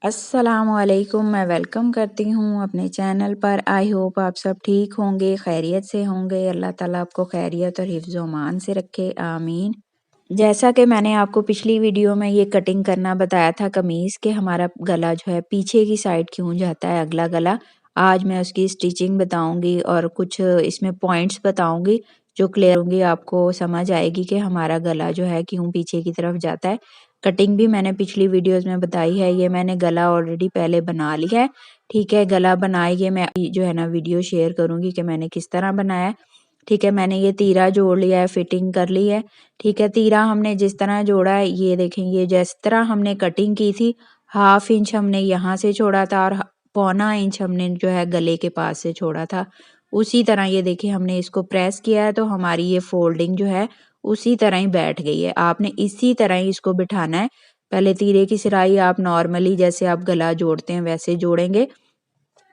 अस्सलामुअलैकुम, मैं वेलकम करती हूँ अपने चैनल पर। आई होप आप सब ठीक होंगे, खैरियत से होंगे। अल्लाह ताला आपको खैरियत और हिफ्ज़ अमान से रखे, आमीन। जैसा कि मैंने आपको पिछली वीडियो में ये कटिंग करना बताया था कमीज़ के, हमारा गला जो है पीछे की साइड क्यों जाता है अगला गला, आज मैं उसकी स्टिचिंग बताऊंगी और कुछ इसमें पॉइंट्स बताऊंगी जो क्लियर होंगी, आपको समझ आएगी कि हमारा गला जो है क्यों पीछे की तरफ जाता है। कटिंग भी मैंने पिछली वीडियोस में बताई है। ये मैंने गला ऑलरेडी पहले बना लिया है, ठीक है। गला बनाइए, मैं जो है ना वीडियो शेयर करूंगी कि मैंने किस तरह बनाया है, ठीक है। मैंने ये तीरा जोड़ लिया है, फिटिंग कर ली है, ठीक है। तीरा हमने जिस तरह जोड़ा है, ये देखें, ये जिस तरह हमने कटिंग की थी, 1/2 इंच हमने यहाँ से छोड़ा था और 1/4 इंच हमने जो है गले के पास से छोड़ा था। उसी तरह ये देखिए हमने इसको प्रेस किया है तो हमारी ये फोल्डिंग जो है उसी तरह ही बैठ गई है। आपने इसी तरह ही इसको बिठाना है। पहले तीरे की सिलाई आप नॉर्मली जैसे आप गला जोड़ते हैं वैसे जोड़ेंगे।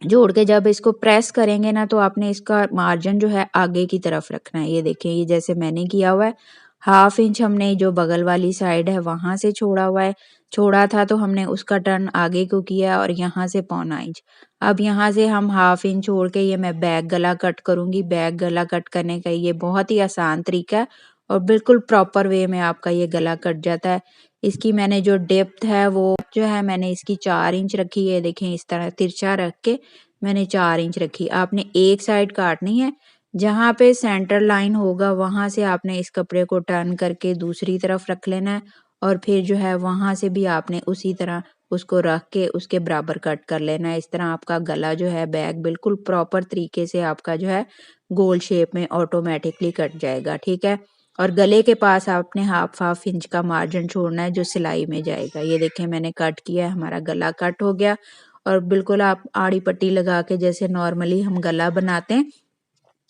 जोड़ के जब इसको प्रेस करेंगे ना, तो आपने इसका मार्जिन जो है आगे की तरफ रखना है। ये देखें, ये जैसे मैंने किया हुआ है, 1/2 इंच हमने जो बगल वाली साइड है वहां से छोड़ा हुआ है, छोड़ा था तो हमने उसका टर्न आगे को किया और यहाँ से 1/4 इंच। अब यहाँ से हम 1/2 इंच छोड़ के ये मैं बैक गला कट करूंगी। बैक गला कट करने का ये बहुत ही आसान तरीका है और बिल्कुल प्रॉपर वे में आपका ये गला कट जाता है। इसकी मैंने जो डेप्थ है वो जो है मैंने इसकी 4 इंच रखी है। देखें, इस तरह तिरछा रख के मैंने 4 इंच रखी। आपने एक साइड काटनी है, जहाँ पे सेंटर लाइन होगा वहां से आपने इस कपड़े को टर्न करके दूसरी तरफ रख लेना है और फिर जो है वहां से भी आपने उसी तरह उसको रख के उसके बराबर कट कर लेना है। इस तरह आपका गला जो है बैक बिल्कुल प्रॉपर तरीके से आपका जो है गोल शेप में ऑटोमेटिकली कट जाएगा, ठीक है। और गले के पास आपने 1/2 इंच का मार्जिन छोड़ना है जो सिलाई में जाएगा। ये देखें, मैंने कट किया है, हमारा गला कट हो गया। और बिल्कुल आप आड़ी पट्टी लगा के जैसे नॉर्मली हम गला बनाते हैं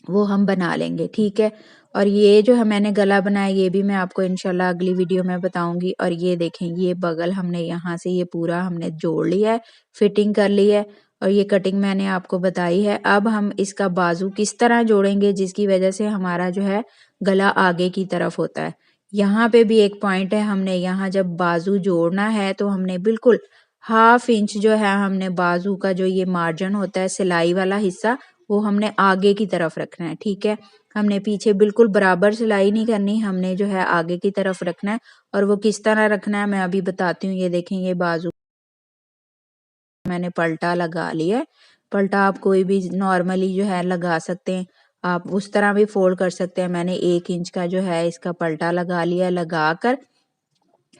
वो हम बना लेंगे, ठीक है। और ये जो है मैंने गला बनाया, ये भी मैं आपको इंशाल्लाह अगली वीडियो में बताऊंगी। और ये देखें, ये बगल हमने यहाँ से ये पूरा हमने जोड़ लिया है, फिटिंग कर ली है और ये कटिंग मैंने आपको बताई है। अब हम इसका बाजू किस तरह जोड़ेंगे जिसकी वजह से हमारा जो है गला आगे की तरफ होता है। यहाँ पे भी एक पॉइंट है, हमने यहाँ जब बाजू जोड़ना है तो हमने बिल्कुल 1/2 इंच जो है हमने बाजू का जो ये मार्जिन होता है सिलाई वाला हिस्सा, वो हमने आगे की तरफ रखना है, ठीक है। हमने पीछे बिल्कुल बराबर सिलाई नहीं करनी, हमने जो है आगे की तरफ रखना है। और वो किस तरह रखना है मैं अभी बताती हूँ। ये देखें, ये बाजू मैंने पलटा लगा लिया है। पलटा आप कोई भी नॉर्मली जो है लगा सकते हैं, आप उस तरह भी फोल्ड कर सकते हैं। मैंने 1 इंच का जो है इसका पलटा लगा लिया। लगा कर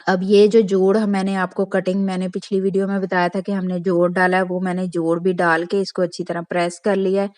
अब ये जो जोड़ मैंने आपको कटिंग मैंने पिछली वीडियो में बताया था कि हमने जोड़ डाला है, वो मैंने जोड़ भी डाल के इसको अच्छी तरह प्रेस कर लिया है।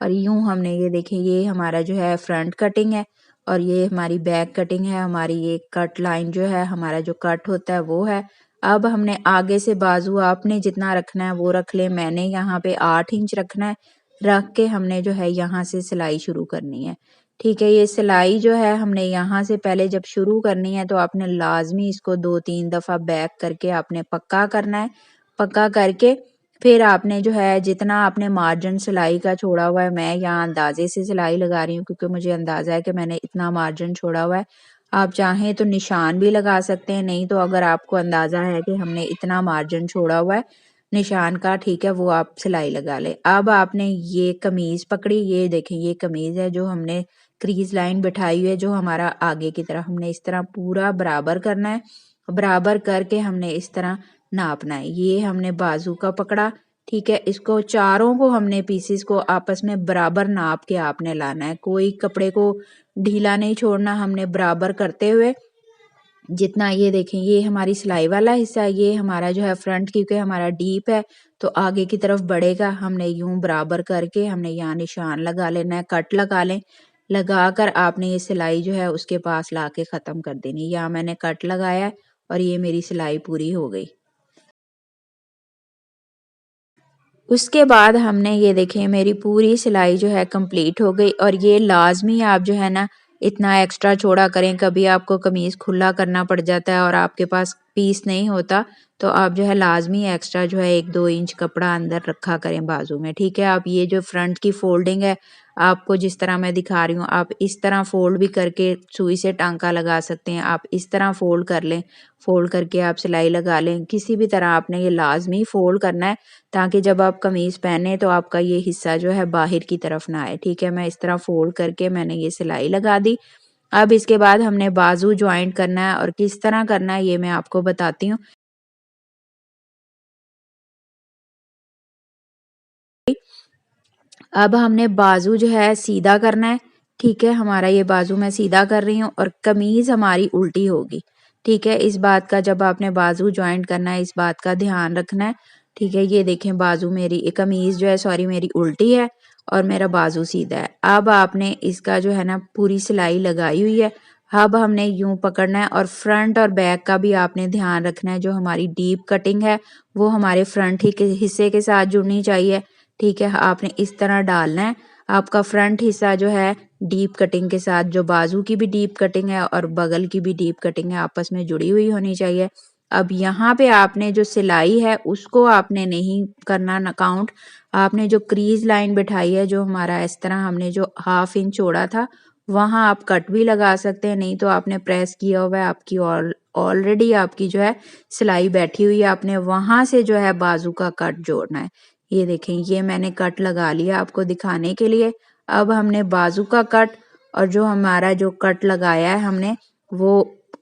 और यूं हमने ये देखें, ये हमारा जो है फ्रंट कटिंग है और ये हमारी बैक कटिंग है। हमारी ये कट लाइन जो है, हमारा जो कट होता है वो है। अब हमने आगे से बाजू आपने जितना रखना है वो रख ले। मैंने यहाँ पे 8 इंच रखना है, रख के हमने जो है यहाँ से सिलाई शुरू करनी है, ठीक है। ये सिलाई जो है हमने यहाँ से पहले जब शुरू करनी है तो आपने लाजमी इसको 2-3 दफा बैक करके आपने पक्का करना है। पक्का करके फिर आपने जो है जितना आपने मार्जिन सिलाई का छोड़ा हुआ है, मैं यहाँ अंदाजे से सिलाई लगा रही हूँ क्योंकि मुझे अंदाजा है कि मैंने इतना मार्जिन छोड़ा हुआ है। आप चाहें तो निशान भी लगा सकते हैं, नहीं तो अगर आपको अंदाजा है कि हमने इतना मार्जिन छोड़ा हुआ है निशान का, ठीक है, वो आप सिलाई लगा ले। अब आपने ये कमीज पकड़ी, ये देखें, ये कमीज है जो हमने क्रीज लाइन बिठाई हुई है, जो हमारा आगे की तरफ हमने इस तरह पूरा बराबर करना है। बराबर करके हमने इस तरह नापना है। ये हमने बाजू का पकड़ा, ठीक है। इसको चारों को हमने पीसेस को आपस में बराबर नाप के आपने लाना है। कोई कपड़े को ढीला नहीं छोड़ना, हमने बराबर करते हुए जितना। ये देखें, ये हमारी सिलाई वाला हिस्सा है, ये हमारा जो है फ्रंट, क्योंकि हमारा डीप है तो आगे की तरफ बढ़ेगा। हमने यूं बराबर करके हमने यहाँ निशान लगा लेना है, कट लगा लें। लगा कर आपने ये सिलाई जो है उसके पास ला के ख़त्म कर देनी। यहाँ मैंने कट लगाया है और ये मेरी सिलाई पूरी हो गई। उसके बाद हमने ये देखें, मेरी पूरी सिलाई जो है कंप्लीट हो गई। और ये लाजमी आप जो है ना इतना एक्स्ट्रा छोड़ा करें, कभी आपको कमीज खुला करना पड़ जाता है और आपके पास पीस नहीं होता, तो आप जो है लाजमी एक्स्ट्रा जो है 1-2 इंच कपड़ा अंदर रखा करें बाजू में, ठीक है। आप ये जो फ्रंट की फोल्डिंग है, आपको जिस तरह मैं दिखा रही हूँ, आप इस तरह फोल्ड भी करके सुई से टांका लगा सकते हैं। आप इस तरह फोल्ड कर लें, फोल्ड करके आप सिलाई लगा लें। किसी भी तरह आपने ये लाजमी फोल्ड करना है, ताकि जब आप कमीज पहने तो आपका ये हिस्सा जो है बाहर की तरफ ना आए, ठीक है। मैं इस तरह फोल्ड करके मैंने ये सिलाई लगा दी। अब इसके बाद हमने बाजू ज्वाइंट करना है, और किस तरह करना है ये मैं आपको बताती हूँ। अब हमने बाजू जो है सीधा करना है, ठीक है। हमारा ये बाजू मैं सीधा कर रही हूँ और कमीज हमारी उल्टी होगी, ठीक है। इस बात का जब आपने बाजू ज्वाइंट करना है, इस बात का ध्यान रखना है, ठीक है। ये देखें बाजू मेरी कमीज जो है सॉरी मेरी उल्टी है और मेरा बाजू सीधा है। अब आपने इसका जो है ना पूरी सिलाई लगाई हुई है। अब हमने यूं पकड़ना है और फ्रंट और बैक का भी आपने ध्यान रखना है। जो हमारी डीप कटिंग है वो हमारे फ्रंट ही के हिस्से के साथ जुड़नी चाहिए, ठीक है। आपने इस तरह डालना है। आपका फ्रंट हिस्सा जो है डीप कटिंग के साथ, जो बाजू की भी डीप कटिंग है और बगल की भी डीप कटिंग है, आपस में जुड़ी हुई होनी चाहिए। अब यहाँ पे आपने जो सिलाई है उसको आपने नहीं करना ना काउंट। आपने जो क्रीज लाइन बिठाई है, जो हमारा इस तरह हमने जो 1/2 इंच छोड़ा था, वहां आप कट भी लगा सकते हैं, नहीं तो आपने प्रेस किया हुआ है, आपकी ऑलरेडी आपकी जो है सिलाई बैठी हुई है, आपने वहां से जो है बाजू का कट जोड़ना है। ये देखें, ये मैंने कट लगा लिया आपको दिखाने के लिए। अब हमने बाजू का कट और जो हमारा जो कट लगाया है वो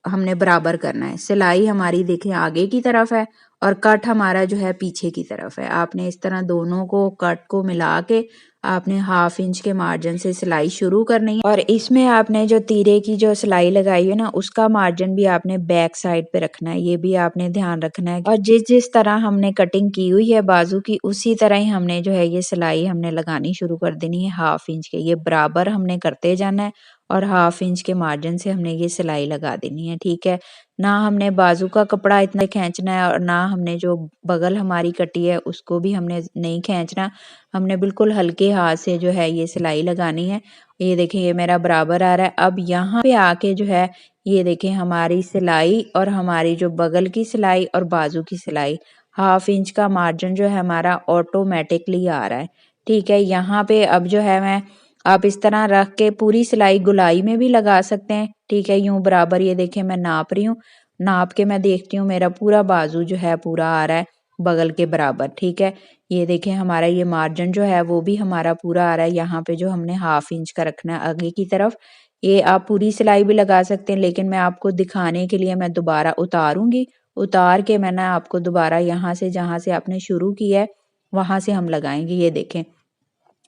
हमने बराबर करना है। सिलाई हमारी देखें आगे की तरफ है और कट हमारा जो है पीछे की तरफ है। आपने इस तरह दोनों को कट को मिला के आपने 1/2 इंच के मार्जिन से सिलाई शुरू करनी है, और इसमें आपने जो तीरे की जो सिलाई लगाई है ना, उसका मार्जिन भी आपने बैक साइड पे रखना है। ये भी आपने ध्यान रखना है। और जिस जिस तरह हमने कटिंग की हुई है बाजू की, उसी तरह ही हमने जो है ये सिलाई हमने लगानी शुरू कर देनी है 1/2 इंच के। ये बराबर हमने करते जाना है और 1/2 इंच के मार्जिन से हमने ये सिलाई लगा देनी है, ठीक है। ना हमने बाजू का कपड़ा इतना खींचना है और ना हमने जो बगल हमारी कटी है उसको भी हमने नहीं खींचना। हमने बिल्कुल हल्के हाथ से जो है ये सिलाई लगानी है। ये देखें, ये मेरा बराबर आ रहा है। अब यहाँ पे आके जो है ये देखें, हमारी सिलाई और हमारी जो बगल की सिलाई और बाजू की सिलाई 1/2 इंच का मार्जिन जो है हमारा ऑटोमेटिकली आ रहा है, ठीक है। यहाँ पे अब जो है मैं आप इस तरह रख के पूरी सिलाई गुलाई में भी लगा सकते हैं, ठीक है। यूं बराबर ये देखें मैं नाप रही हूँ, नाप के मैं देखती हूँ मेरा पूरा बाजू जो है पूरा आ रहा है बगल के बराबर, ठीक है। ये देखें हमारा ये मार्जिन जो है वो भी हमारा पूरा आ रहा है। यहाँ पे जो हमने 1/2 इंच का रखना है आगे की तरफ, ये आप पूरी सिलाई भी लगा सकते हैं, लेकिन मैं आपको दिखाने के लिए मैं दोबारा उतारूंगी। उतार के मैं ना आपको दोबारा यहाँ से जहाँ से आपने शुरू किया है वहां से हम लगाएंगे। ये देखें,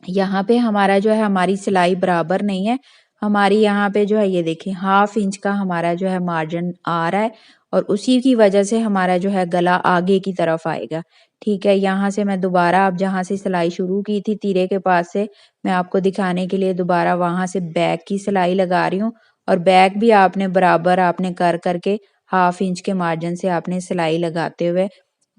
यहाँ पे हमारा जो है हमारी सिलाई बराबर नहीं है। हमारी यहाँ पे जो है ये देखिए 1/2 इंच का हमारा जो है मार्जिन आ रहा है, और उसी की वजह से हमारा जो है गला आगे की तरफ आएगा, ठीक है। यहाँ से मैं दोबारा आप जहाँ से सिलाई शुरू की थी तीरे के पास से, मैं आपको दिखाने के लिए दोबारा वहां से बैक की सिलाई लगा रही हूँ। और बैक भी आपने बराबर आपने कर करके 1/2 इंच के मार्जिन से आपने सिलाई लगाते हुए,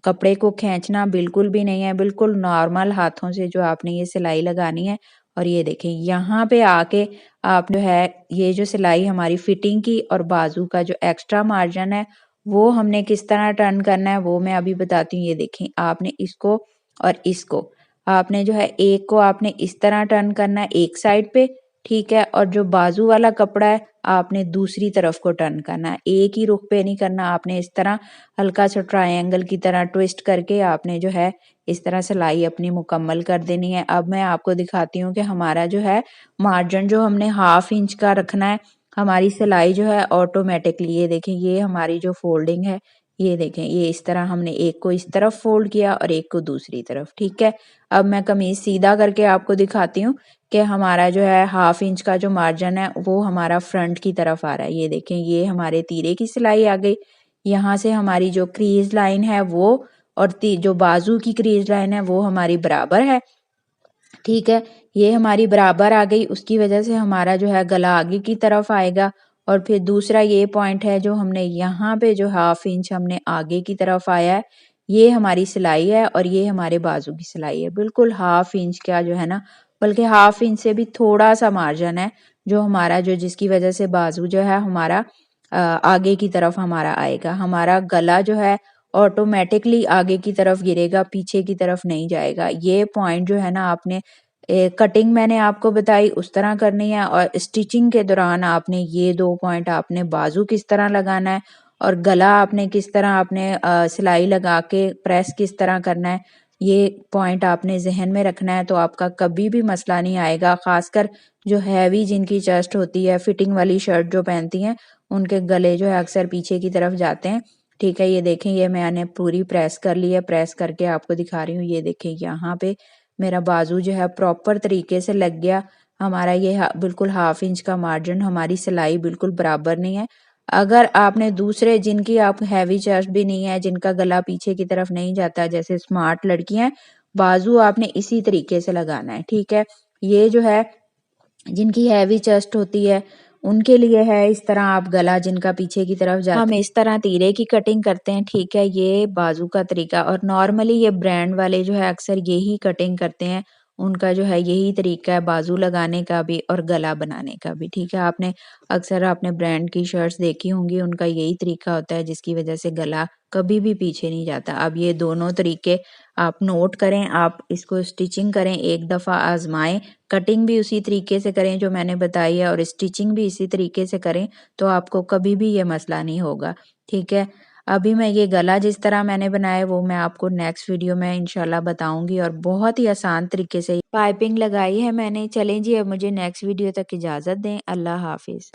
कपड़े को खींचना बिल्कुल भी नहीं है, बिल्कुल नॉर्मल हाथों से जो आपने ये सिलाई लगानी है। और ये देखें यहाँ पे आके आप जो है ये जो सिलाई हमारी फिटिंग की और बाजू का जो एक्स्ट्रा मार्जिन है वो हमने किस तरह टर्न करना है वो मैं अभी बताती हूँ। ये देखें, आपने इसको और इसको आपने जो है एक को आपने इस तरह टर्न करना है एक साइड पे, ठीक है। और जो बाजू वाला कपड़ा है आपने दूसरी तरफ को टर्न करना है, एक ही रुख पे नहीं करना। आपने इस तरह हल्का सा ट्रायंगल की तरह ट्विस्ट करके आपने जो है इस तरह सिलाई अपनी मुकम्मल कर देनी है। अब मैं आपको दिखाती हूँ कि हमारा जो है मार्जिन जो हमने 1/2 इंच का रखना है, हमारी सिलाई जो है ऑटोमेटिकली ये देखें, ये हमारी जो फोल्डिंग है, ये देखें, ये इस तरह हमने एक को इस तरफ फोल्ड किया और एक को दूसरी तरफ, ठीक है। अब मैं कमीज सीधा करके आपको दिखाती हूँ कि हमारा जो है 1/2 इंच का जो मार्जिन है वो हमारा फ्रंट की तरफ आ रहा है। ये देखें, ये हमारे तीरे की सिलाई आ गई। यहाँ से हमारी जो क्रीज लाइन है वो और जो बाजू की क्रीज लाइन है वो हमारी बराबर है, ठीक है। ये हमारी बराबर आ गई, उसकी वजह से हमारा जो है गला आगे की तरफ आएगा। और फिर दूसरा ये पॉइंट है जो हमने यहाँ पे जो 1/2 इंच हमने आगे की तरफ आया है, ये हमारी सिलाई है और ये हमारे बाजू की सिलाई है। बिल्कुल 1/2 इंच का जो है ना, बल्कि 1/2 इंच से भी थोड़ा सा मार्जिन है जो हमारा जो जिसकी वजह से बाजू जो है हमारा आगे की तरफ हमारा आएगा। हमारा गला जो है ऑटोमेटिकली आगे की तरफ गिरेगा, पीछे की तरफ नहीं जाएगा। ये पॉइंट जो है ना आपने कटिंग मैंने आपको बताई उस तरह करनी है, और स्टिचिंग के दौरान आपने ये 2 पॉइंट आपने बाजू किस तरह लगाना है और गला आपने किस तरह आपने सिलाई लगा के प्रेस किस तरह करना है, ये पॉइंट आपने जहन में रखना है। तो आपका कभी भी मसला नहीं आएगा। खासकर जो हैवी जिनकी चेस्ट होती है, फिटिंग वाली शर्ट जो पहनती हैं, उनके गले जो है अक्सर पीछे की तरफ जाते हैं। ठीक है, ये देखें, ये मैंने पूरी प्रेस कर ली है। प्रेस करके आपको दिखा रही हूँ। ये देखें, यहाँ पे मेरा बाजू जो है प्रॉपर तरीके से लग गया। हमारा ये बिल्कुल हाफ इंच का मार्जिन, हमारी सिलाई बिल्कुल बराबर नहीं है। अगर आपने दूसरे जिनकी आप हैवी चेस्ट भी नहीं है, जिनका गला पीछे की तरफ नहीं जाता, जैसे स्मार्ट लड़कियां, बाजू आपने इसी तरीके से लगाना है। ठीक है, ये जो है जिनकी हैवी चेस्ट होती है उनके लिए है इस तरह आप गला जिनका पीछे की तरफ जाता है, हम इस तरह तीरे की कटिंग करते हैं। ठीक है, ये बाजू का तरीका। और नॉर्मली ये ब्रांड वाले जो है अक्सर यही कटिंग करते हैं। उनका जो है यही तरीका है बाजू लगाने का भी और गला बनाने का भी। ठीक है, आपने अक्सर आपने ब्रांड की शर्ट्स देखी होंगी, उनका यही तरीका होता है, जिसकी वजह से गला कभी भी पीछे नहीं जाता। अब ये दोनों तरीके आप नोट करें, आप इसको स्टिचिंग करें, एक दफ़ा आजमाएं, कटिंग भी उसी तरीके से करें जो मैंने बताई है और स्टिचिंग भी इसी तरीके से करें, तो आपको कभी भी ये मसला नहीं होगा। ठीक है, अभी मैं ये गला जिस तरह मैंने बनाया वो मैं आपको नेक्स्ट वीडियो में इंशाल्लाह बताऊंगी, और बहुत ही आसान तरीके से पाइपिंग लगाई है मैंने। चलें जी, अब मुझे नेक्स्ट वीडियो तक इजाज़त दें। अल्लाह हाफिज़।